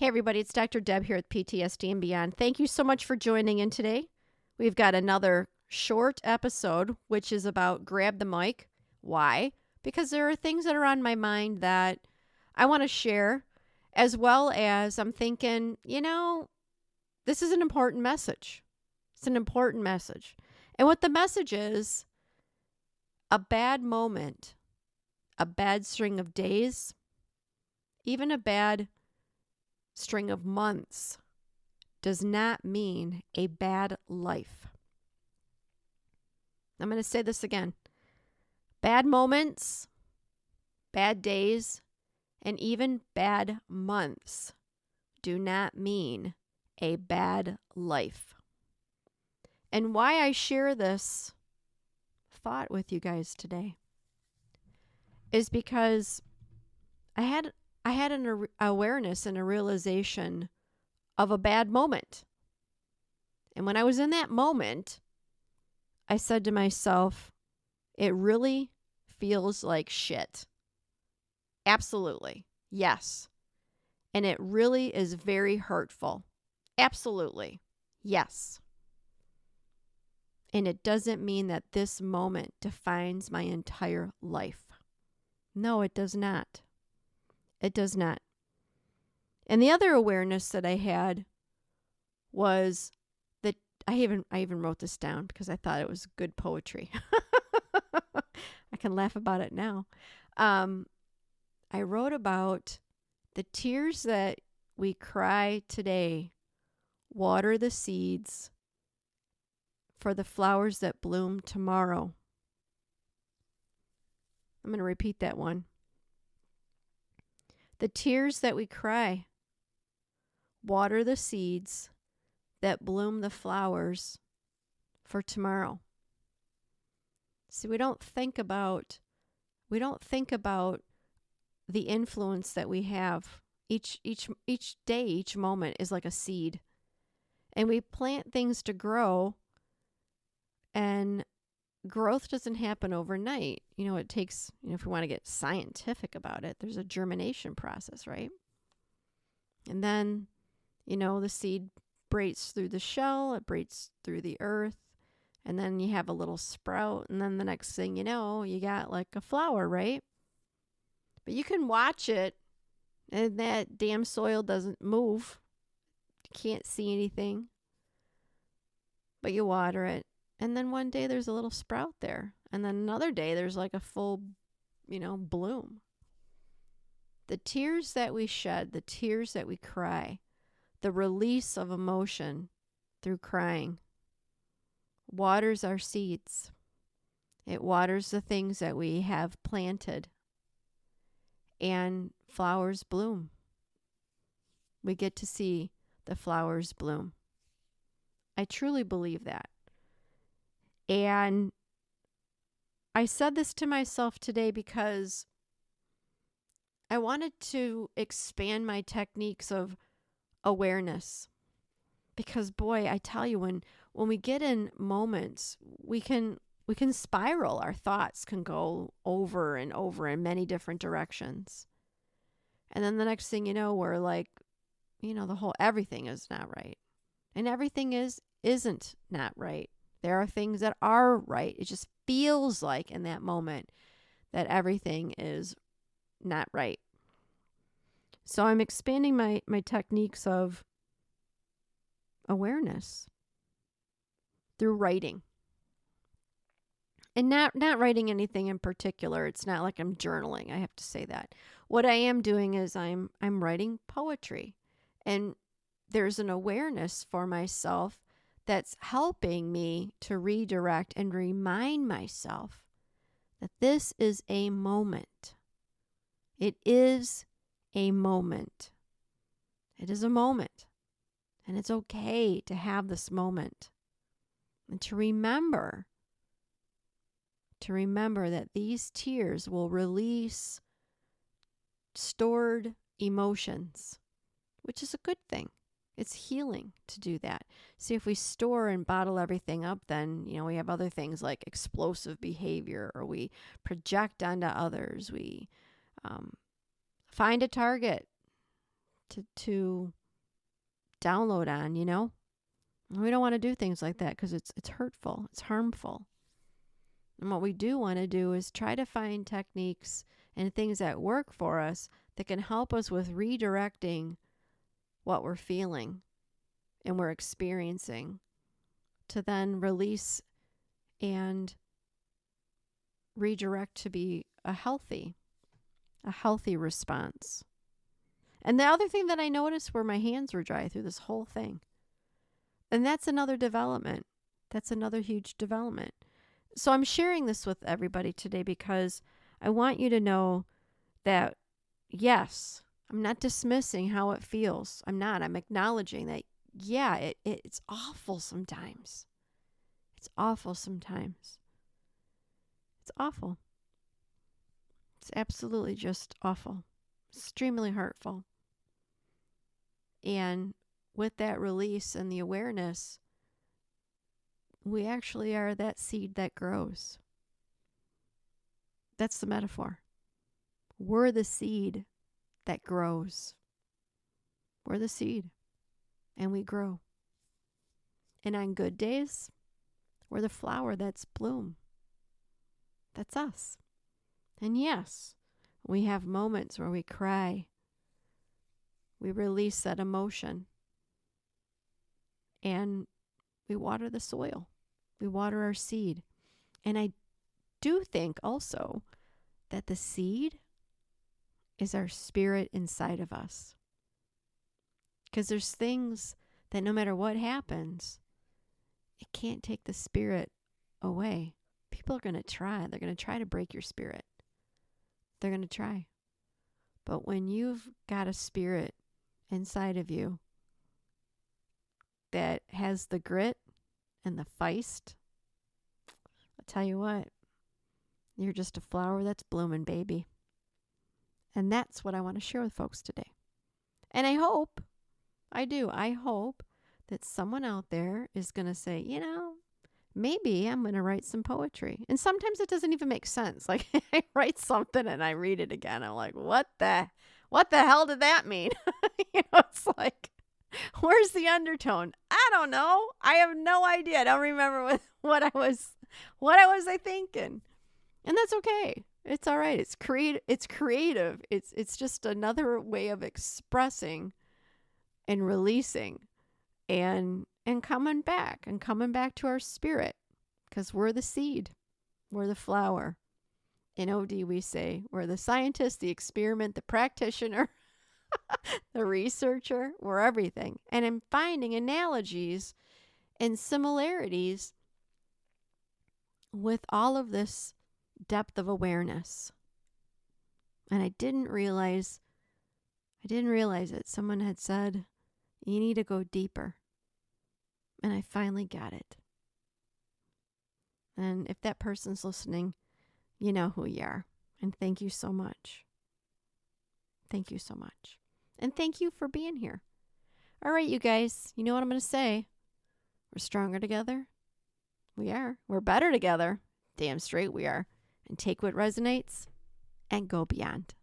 Hey everybody, it's Dr. Deb here with PTSD and Beyond. Thank you so much for joining in today. We've got another short episode, which is about grab the mic. Why? Because there are things that are on my mind that I want to share, as well as I'm thinking, this is an important message. It's an important message. And what the message is, a bad moment, a bad string of days, even a bad string of months does not mean a bad life. I'm going to say this again. Bad moments, bad days, and even bad months do not mean a bad life. And why I share this thought with you guys today is because I had an awareness and a realization of a bad moment. And when I was in that moment, I said to myself, it really feels like shit. Absolutely. Yes. And it really is very hurtful. Absolutely. Yes. And it doesn't mean that this moment defines my entire life. No, it does not. It does not. And the other awareness that I had was that I even wrote this down because I thought it was good poetry. I can laugh about it now. I wrote about the tears that we cry today water the seeds for the flowers that bloom tomorrow. I'm going to repeat that one. The tears that we cry water the seeds that bloom the flowers for tomorrow. See, we don't think about the influence that we have. Each day, each moment is like a seed. And we plant things to grow, and growth doesn't happen overnight. It takes, if we want to get scientific about it, there's a germination process, right? And then, the seed breaks through the shell, it breaks through the earth, and then you have a little sprout, and then the next thing you know, you got like a flower, right? But you can watch it, and that damn soil doesn't move. You can't see anything. But you water it, and then one day there's a little sprout there, and then another day there's like a full, bloom. The tears that we shed, the tears that we cry, the release of emotion through crying waters our seeds. It waters the things that we have planted, and flowers bloom. We get to see the flowers bloom. I truly believe that. And I said this to myself today because I wanted to expand my techniques of awareness. Because boy, I tell you, when we get in moments, we can spiral. Our thoughts can go over and over in many different directions. And then the next thing you know, we're like, the whole everything is not right. And everything isn't not right. There are things that are right. It just feels like in that moment that everything is not right. So I'm expanding my techniques of awareness through writing. And not writing anything in particular. It's not like I'm journaling. I have to say that. What I am doing is I'm writing poetry. And there's an awareness for myself that's helping me to redirect and remind myself that this is a moment. It is a moment. It is a moment. And it's okay to have this moment. And to remember that these tears will release stored emotions, which is a good thing. It's healing to do that. See, if we store and bottle everything up, then, we have other things like explosive behavior, or we project onto others. We find a target to download on, you know? We don't want to do things like that because it's hurtful, it's harmful. And what we do want to do is try to find techniques and things that work for us that can help us with redirecting what we're feeling and we're experiencing to then release and redirect to be a healthy response. And the other thing that I noticed were my hands were dry through this whole thing. And that's another development. That's another huge development. So I'm sharing this with everybody today because I want you to know that, yes, I'm not dismissing how it feels. I'm not. I'm acknowledging that, yeah, it's awful sometimes. It's awful sometimes. It's awful. It's absolutely just awful. Extremely hurtful. And with that release and the awareness, we actually are that seed that grows. That's the metaphor. We're the seed that grows. We're the seed, and we grow. And on good days, we're the flower that's bloom. That's us. And yes, we have moments where we cry. We release that emotion. And we water the soil. We water our seed. And I do think also that the seed is our spirit inside of us. Because there's things that no matter what happens, it can't take the spirit away. People are going to try. They're going to try to break your spirit. They're going to try. But when you've got a spirit inside of you that has the grit and the feist, I'll tell you what, you're just a flower that's blooming, baby. And that's what I want to share with folks today. And I hope that someone out there is going to say, you know, maybe I'm going to write some poetry. And sometimes it doesn't even make sense. Like I write something and I read it again. I'm like, what the hell did that mean? It's like, where's the undertone? I don't know. I have no idea. I don't remember what I was thinking. And that's okay. It's all right. It's creative. It's just another way of expressing and releasing and coming back to our spirit, because we're the seed. We're the flower. In OD we say we're the scientist, the experiment, the practitioner, the researcher. We're everything. And I'm finding analogies and similarities with all of this depth of awareness. And I didn't realize it. Someone had said, you need to go deeper. And I finally got it. And if that person's listening, you know who you are. And thank you so much. Thank you so much. And thank you for being here. All right, you guys, you know what I'm going to say. We're stronger together. We are. We're better together. Damn straight we are. And take what resonates and go beyond.